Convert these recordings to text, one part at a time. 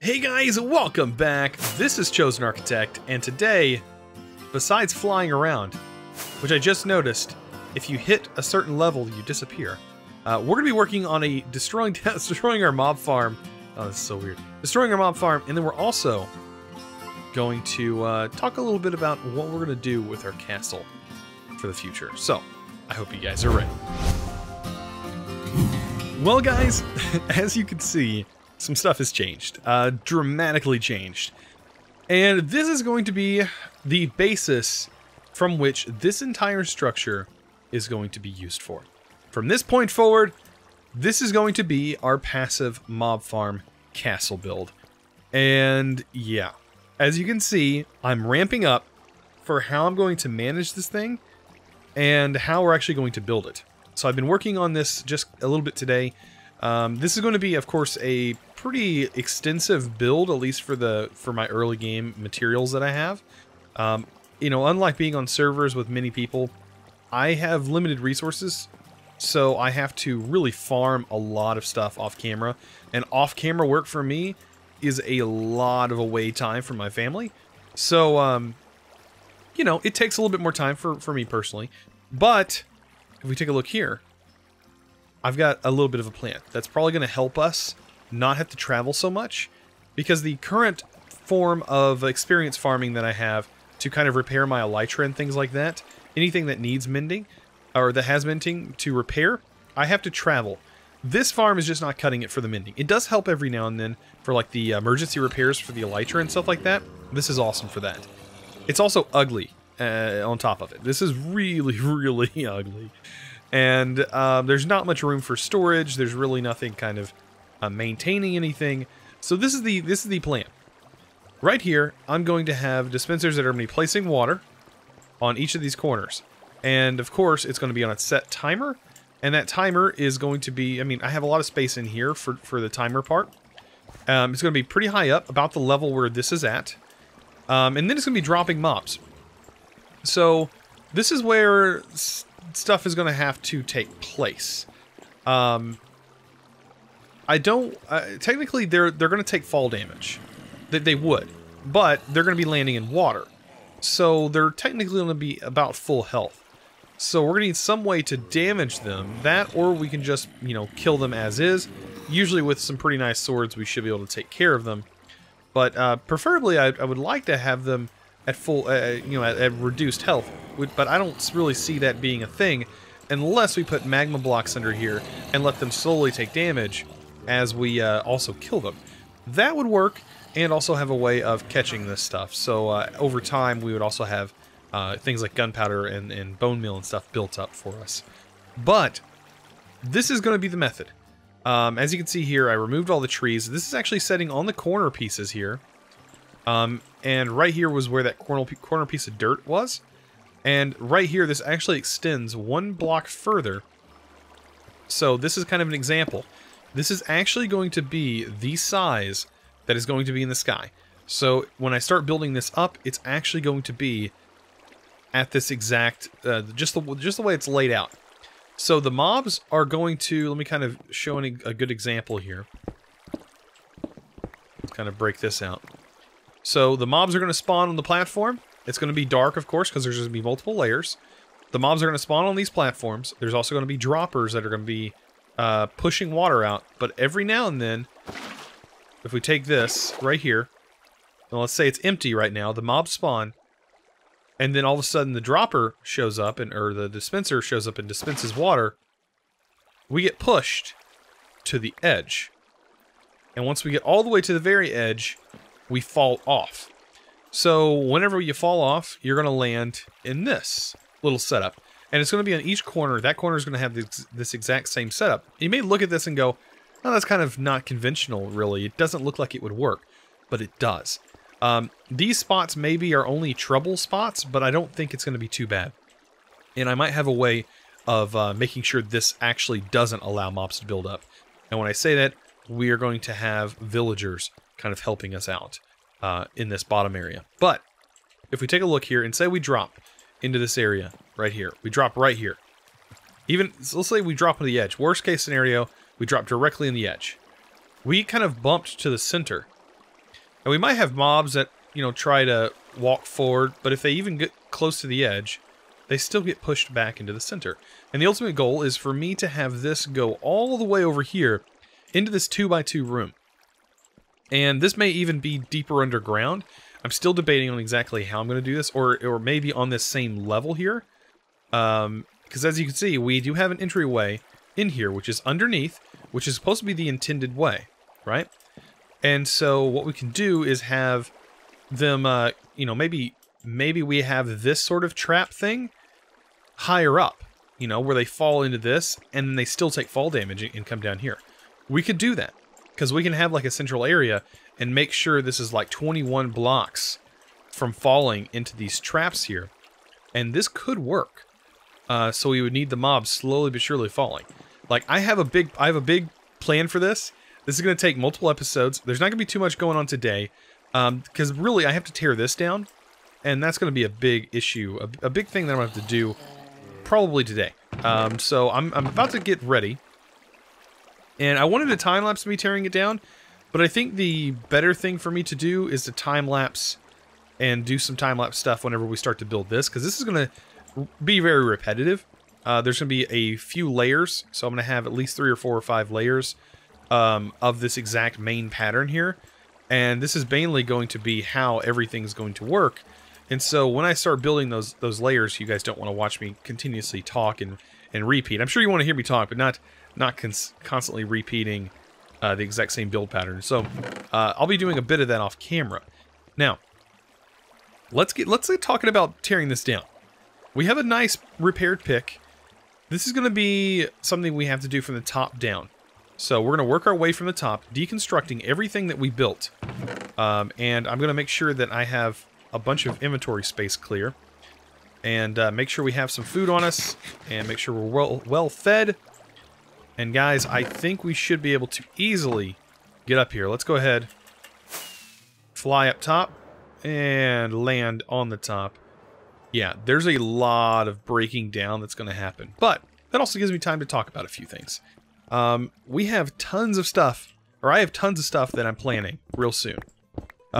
Hey guys, welcome back. This is ChosenArchitect, and today, besides flying around, which I just noticed, if you hit a certain level, you disappear. We're going to be working on a destroying our mob farm. Oh, this is so weird. Destroying our mob farm, and then we're also going to talk a little bit about what we're going to do with our castle for the future. So, I hope you guys are ready. Well guys, as you can see, some stuff has changed, dramatically changed. And this is going to be the basis from which this entire structure is going to be used for. From this point forward, this is going to be our passive mob farm castle build. And yeah, as you can see, I'm ramping up for how I'm going to manage this thing and how we're actually going to build it. So I've been working on this just a little bit today. This is going to be, of course, a pretty extensive build, at least for my early game materials that I have. You know, unlike being on servers with many people, I have limited resources, so I have to really farm a lot of stuff off camera. And off camera work for me is a lot of away time from my family. So, you know, it takes a little bit more time for me personally. But if we take a look here, I've got a little bit of a plan that's probably going to help us not have to travel so much, because the current form of experience farming that I have to kind of repair my elytra and things like that, anything that needs mending or that has mending to repair, I have to travel. This farm is just not cutting it for the mending. It does help every now and then for like the emergency repairs for the elytra and stuff like that. This is awesome for that. It's also ugly on top of it. This is really, really ugly. And there's not much room for storage. There's really nothing kind of maintaining anything. So this is the plan. Right here, I'm going to have dispensers that are going to be placing water on each of these corners. And of course, it's going to be on a set timer. And that timer is going to be, I mean, I have a lot of space in here for the timer part. It's going to be pretty high up, about the level where this is at. And then it's going to be dropping mobs. So this is where stuff is going to have to take place. I don't... technically, they're going to take fall damage. They would. But they're going to be landing in water. So they're technically going to be about full health. So we're going to need some way to damage them. That, or we can just, you know, kill them as is. Usually with some pretty nice swords, we should be able to take care of them. But preferably, I would like to have them at full, you know, at reduced health. But I don't really see that being a thing unless we put magma blocks under here and let them slowly take damage as we also kill them. That would work, and also have a way of catching this stuff. So over time, we would also have things like gunpowder and bone meal and stuff built up for us. But this is going to be the method. As you can see here, I removed all the trees. This is actually setting on the corner pieces here. And right here was where that corner piece of dirt was. And right here, this actually extends one block further. So this is kind of an example. This is actually going to be the size that is going to be in the sky. So when I start building this up, it's actually going to be at this exact, just the way it's laid out. So the mobs are going to, let me kind of show a good example here. Let's kind of break this out. So the mobs are going to spawn on the platform. It's going to be dark, of course, because there's going to be multiple layers. The mobs are going to spawn on these platforms. There's also going to be droppers that are going to be pushing water out. But every now and then, if we take this right here, and let's say it's empty right now, the mobs spawn, and then all of a sudden the dropper shows up, or the dispenser shows up and dispenses water, we get pushed to the edge. And once we get all the way to the very edge, we fall off. So whenever you fall off, you're going to land in this little setup. And it's going to be on each corner. That corner is going to have this exact same setup. You may look at this and go, oh, that's kind of not conventional, really. It doesn't look like it would work. But it does. These spots maybe are only trouble spots, but I don't think it's going to be too bad. And I might have a way of making sure this actually doesn't allow mobs to build up. And when I say that, we are going to have villagers kind of helping us out in this bottom area. But if we take a look here and say we drop into this area right here, we drop right here. Even, so let's say we drop on the edge. Worst case scenario, we drop directly in the edge. We kind of bumped to the center. And we might have mobs that, you know, try to walk forward, but if they even get close to the edge, they still get pushed back into the center. And the ultimate goal is for me to have this go all the way over here into this 2x2 room. And this may even be deeper underground. I'm still debating on exactly how I'm going to do this, or maybe on this same level here. Because as you can see, we do have an entryway in here, which is underneath, which is supposed to be the intended way, right? And so what we can do is have them, you know, maybe we have this sort of trap thing higher up, you know, where they fall into this, and then they still take fall damage and come down here. We could do that, because we can have like a central area and make sure this is like 21 blocks from falling into these traps here. And this could work. So we would need the mobs slowly but surely falling. Like, I have a big plan for this. This is going to take multiple episodes. There's not going to be too much going on today. Because really, I have to tear this down. And that's going to be a big issue. A big thing that I'm going to have to do probably today. So I'm about to get ready. And I wanted a time-lapse me tearing it down. But I think the better thing for me to do is to time-lapse and do some time-lapse stuff whenever we start to build this. Because this is going to be very repetitive. There's going to be a few layers. So I'm going to have at least 3 or 4 or 5 layers of this exact main pattern here. And this is mainly going to be how everything's going to work. And so when I start building those layers, you guys don't want to watch me continuously talk and repeat. I'm sure you want to hear me talk, but not constantly repeating the exact same build pattern. So I'll be doing a bit of that off camera. Now, let's get talking about tearing this down. We have a nice repaired pick. This is going to be something we have to do from the top down. So we're going to work our way from the top, deconstructing everything that we built. And I'm going to make sure that I have a bunch of inventory space clear. And make sure we have some food on us. And make sure we're well fed. And guys, I think we should be able to easily get up here. Let's go ahead, fly up top, and land on the top. Yeah, there's a lot of breaking down that's going to happen. But that also gives me time to talk about a few things. We have tons of stuff, or I have tons of stuff that I'm planning real soon.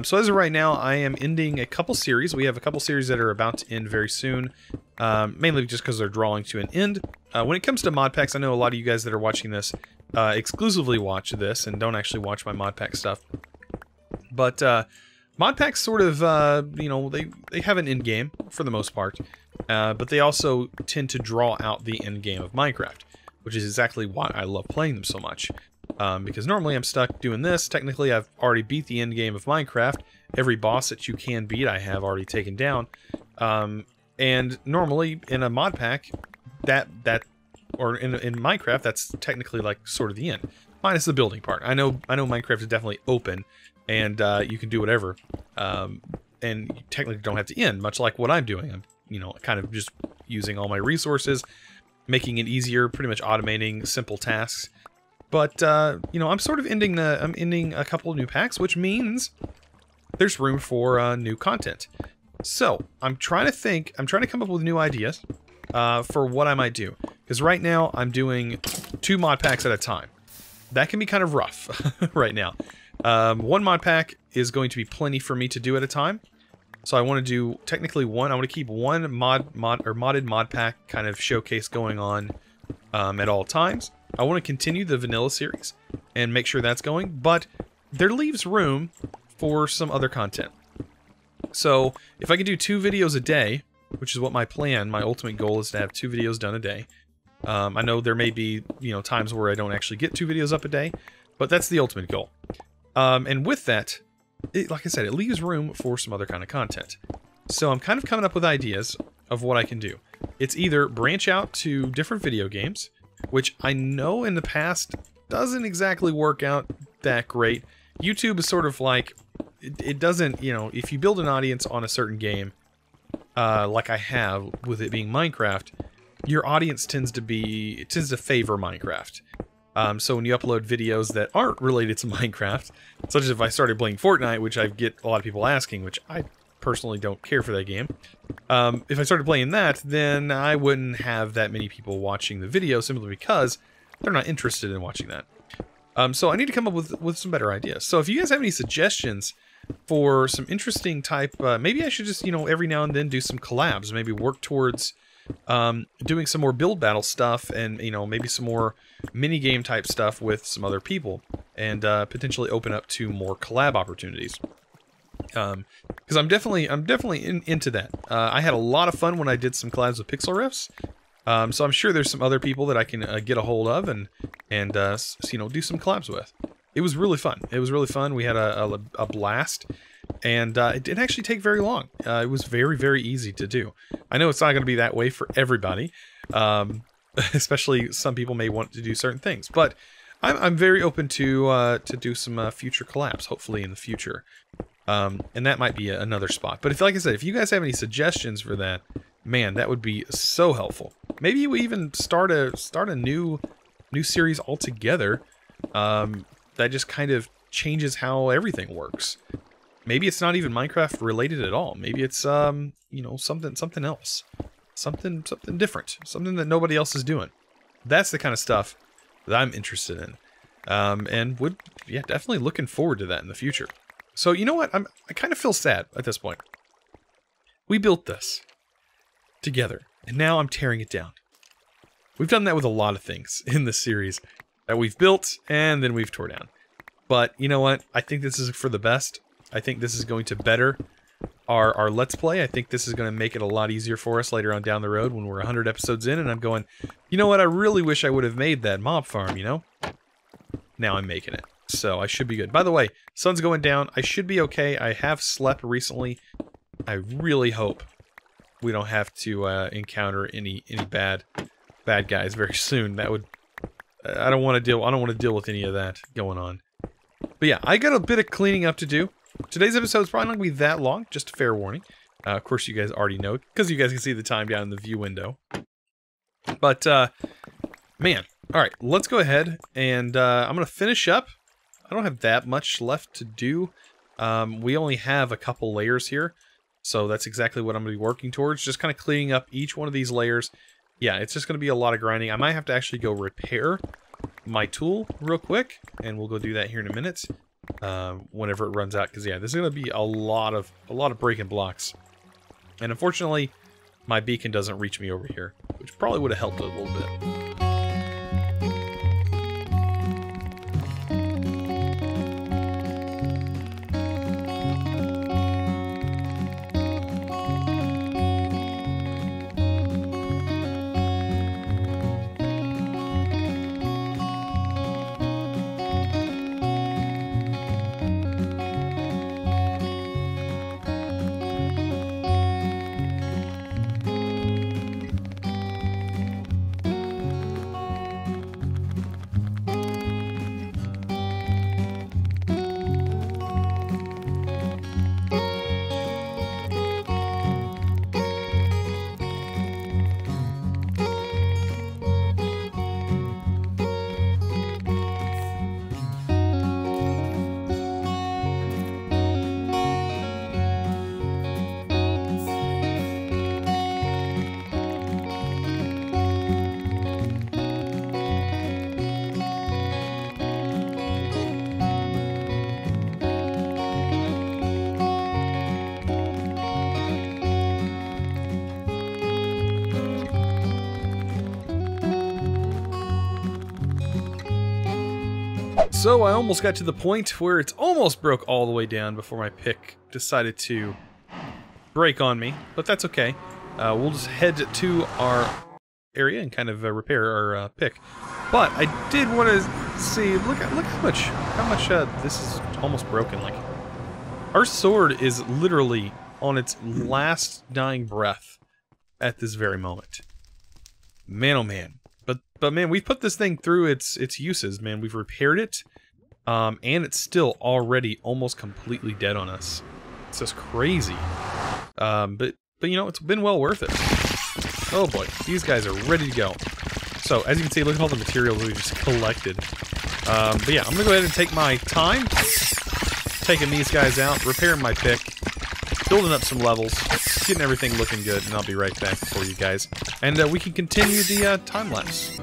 So as of right now, I am ending a couple series. We have a couple series that are about to end very soon, mainly just because they're drawing to an end. When it comes to mod packs, I know a lot of you guys that are watching this exclusively watch this and don't actually watch my mod pack stuff. But mod packs sort of, you know, they have an end game for the most part, but they also tend to draw out the end game of Minecraft, which is exactly why I love playing them so much. Because normally I'm stuck doing this. Technically, I've already beat the end game of Minecraft. Every boss that you can beat, I have already taken down. And normally in a mod pack, or in Minecraft, that's technically like sort of the end, minus the building part. I know Minecraft is definitely open, and you can do whatever, and you technically don't have to end, much like what I'm doing. I'm, you know, kind of just using all my resources, making it easier, pretty much automating simple tasks. But you know, I'm sort of ending a couple of new packs, which means there's room for new content. So I'm trying to come up with new ideas for what I might do. Because right now I'm doing 2 mod packs at a time. That can be kind of rough right now. 1 mod pack is going to be plenty for me to do at a time. So I want to do technically one. I want to keep one modded mod pack kind of showcase going on at all times. I want to continue the vanilla series and make sure that's going, but there leaves room for some other content. So if I can do 2 videos a day, which is what my ultimate goal is to have 2 videos done a day. I know there may be, you know, times where I don't actually get 2 videos up a day, but that's the ultimate goal. And with that, like I said, it leaves room for some other kind of content. So I'm kind of coming up with ideas of what I can do. It's either branch out to different video games, which I know in the past doesn't exactly work out that great. YouTube is sort of like, it doesn't, you know, if you build an audience on a certain game, like I have with it being Minecraft, your audience tends to favor Minecraft. So when you upload videos that aren't related to Minecraft, such as if I started playing Fortnite, which I get a lot of people asking, which I personally don't care for that game. If I started playing that, then I wouldn't have that many people watching the video simply because they're not interested in watching that. So I need to come up with some better ideas. So if you guys have any suggestions for some interesting type, maybe I should just, you know, every now and then do some collabs, maybe work towards doing some more build battle stuff, and, you know, maybe some more mini game type stuff with some other people, and potentially open up to more collab opportunities. Because I'm definitely into that. I had a lot of fun when I did some collabs with Pixel Riffs. So I'm sure there's some other people that I can get a hold of and you know, do some collabs with. It was really fun. It was really fun. We had a blast, and it didn't actually take very long. It was very, very easy to do. I know it's not going to be that way for everybody, especially some people may want to do certain things. But I'm very open to do some future collabs, hopefully in the future. And that might be another spot. But if, like I said, if you guys have any suggestions for that, man, that would be so helpful. Maybe we even start a new series altogether. That just kind of changes how everything works. Maybe it's not even Minecraft related at all. Maybe it's you know, something else, something different, something that nobody else is doing. That's the kind of stuff that I'm interested in, and would, yeah, definitely looking forward to that in the future. So you know what? I kind of feel sad at this point. We built this together, and now I'm tearing it down. We've done that with a lot of things in this series that we've built and then we've tore down. But you know what? I think this is for the best. I think this is going to better our Let's Play. I think this is going to make it a lot easier for us later on down the road when we're 100 episodes in and I'm going, you know what? I really wish I would have made that mob farm, you know? Now I'm making it. So I should be good. By the way, sun's going down. I should be okay. I have slept recently. I really hope we don't have to encounter any bad guys very soon. That would, I don't want to deal with any of that going on. But yeah, I got a bit of cleaning up to do. Today's episode is probably not going to be that long, just a fair warning. Of course, you guys already know, because you guys can see the time down in the view window. But, man, alright, let's go ahead, and I'm going to finish up. I don't have that much left to do. We only have a couple layers here, so that's exactly what I'm going to be working towards, just kind of cleaning up each one of these layers. Yeah, it's just going to be a lot of grinding. I might have to actually go repair my tool real quick, and we'll go do that here in a minute, whenever it runs out, because yeah, this is going to be a lot of breaking blocks. And unfortunately, my beacon doesn't reach me over here, which probably would have helped a little bit. So I almost got to the point where it's almost broke all the way down before my pick decided to break on me, but that's okay. We'll just head to our area and kind of repair our pick. But I did want to see, look how much this is almost broken. Like, our sword is literally on its last dying breath at this very moment. Man, oh man. But man, we've put this thing through its uses, man. We've repaired it, and it's still already almost completely dead on us. It's just crazy. But you know, it's been well worth it. Oh boy, these guys are ready to go. So, as you can see, look at all the materials we just collected. But yeah, I'm gonna go ahead and take my time, taking these guys out, repairing my pick, building up some levels, getting everything looking good, and I'll be right back for you guys. And we can continue the time-lapse.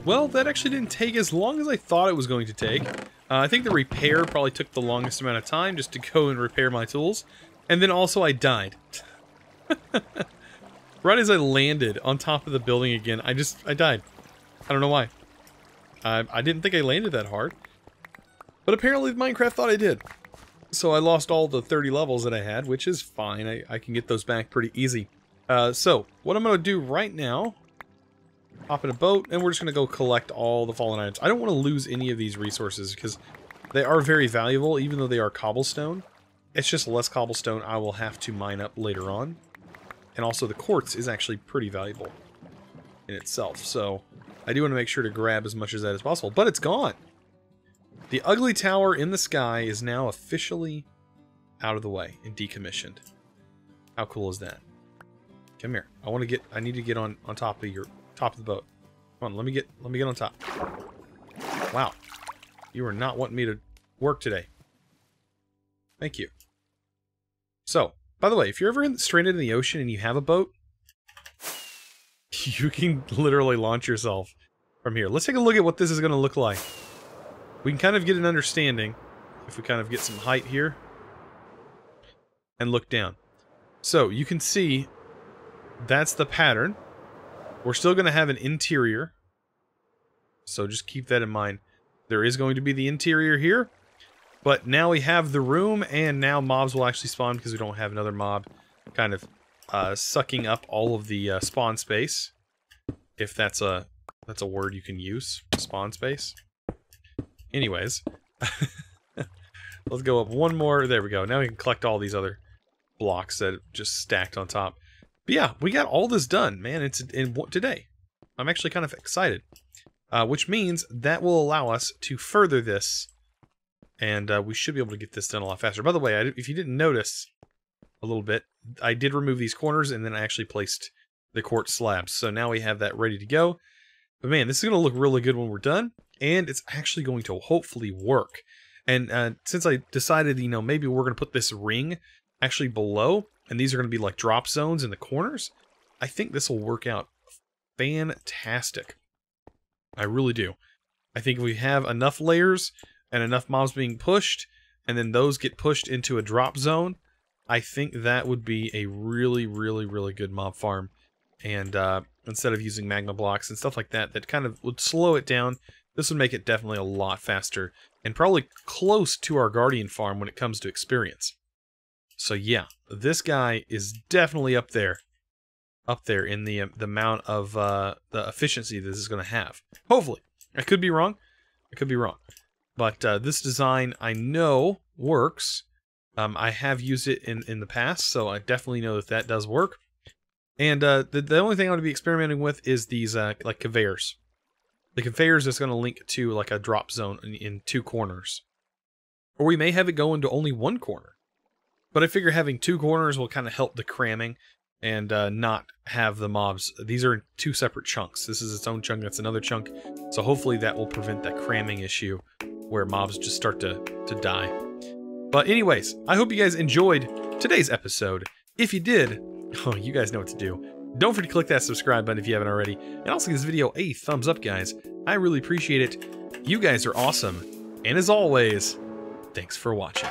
Well, that actually didn't take as long as I thought it was going to take. I think the repair probably took the longest amount of time just to go and repair my tools. And then also I died. Right as I landed on top of the building again, I died. I don't know why. I didn't think I landed that hard. But apparently Minecraft thought I did. So I lost all the 30 levels that I had, which is fine. I can get those back pretty easy. So, what I'm going to do right now, hop in a boat, and we're just going to go collect all the fallen items. I don't want to lose any of these resources, because they are very valuable, even though they are cobblestone. It's just less cobblestone I will have to mine up later on. And also the quartz is actually pretty valuable in itself, so I do want to make sure to grab as much of that as possible. But it's gone! The ugly tower in the sky is now officially out of the way and decommissioned. How cool is that? Come here. I need to get on top of the boat. Come on, let me get on top. Wow. You are not wanting me to work today. Thank you. So, by the way, if you're ever stranded in the ocean and you have a boat, you can literally launch yourself from here. Let's take a look at what this is going to look like. We can kind of get an understanding if we kind of get some height here and look down. So, you can see that's the pattern. We're still going to have an interior, so just keep that in mind. There is going to be the interior here, but now we have the room, and now mobs will actually spawn because we don't have another mob kind of sucking up all of the spawn space, if that's a word you can use, spawn space. Anyways, let's go up one more. There we go. Now we can collect all these other blocks that just stacked on top. But yeah, we got all this done, man. It's today. I'm actually kind of excited, which means that will allow us to further this, and we should be able to get this done a lot faster. By the way, if you didn't notice a little bit, I did remove these corners, and then I actually placed the quartz slabs. So now we have that ready to go. But man, this is going to look really good when we're done, and it's actually going to hopefully work. And since I decided, you know, maybe we're going to put this ring actually below, and these are going to be like drop zones in the corners, I think this will work out fantastic. I really do. I think if we have enough layers and enough mobs being pushed, and then those get pushed into a drop zone, I think that would be a really, really, really good mob farm. And instead of using magma blocks and stuff like that, that kind of would slow it down. This would make it definitely a lot faster, and probably close to our Guardian farm when it comes to experience. So yeah, this guy is definitely up there in the amount of the efficiency this is going to have. Hopefully, I could be wrong. But this design I know works. I have used it in the past, so I definitely know that does work. And the only thing I'm going to be experimenting with is these like conveyors. The conveyors is going to link to like a drop zone in 2 corners, or we may have it go into only 1 corner. But I figure having 2 corners will kind of help the cramming and not have the mobs. These are 2 separate chunks. This is its own chunk, that's another chunk. So hopefully that will prevent that cramming issue where mobs just start to die. But anyways, I hope you guys enjoyed today's episode. If you did, oh, you guys know what to do. Don't forget to click that subscribe button if you haven't already. And also give this video a thumbs up, guys. I really appreciate it. You guys are awesome. And as always, thanks for watching.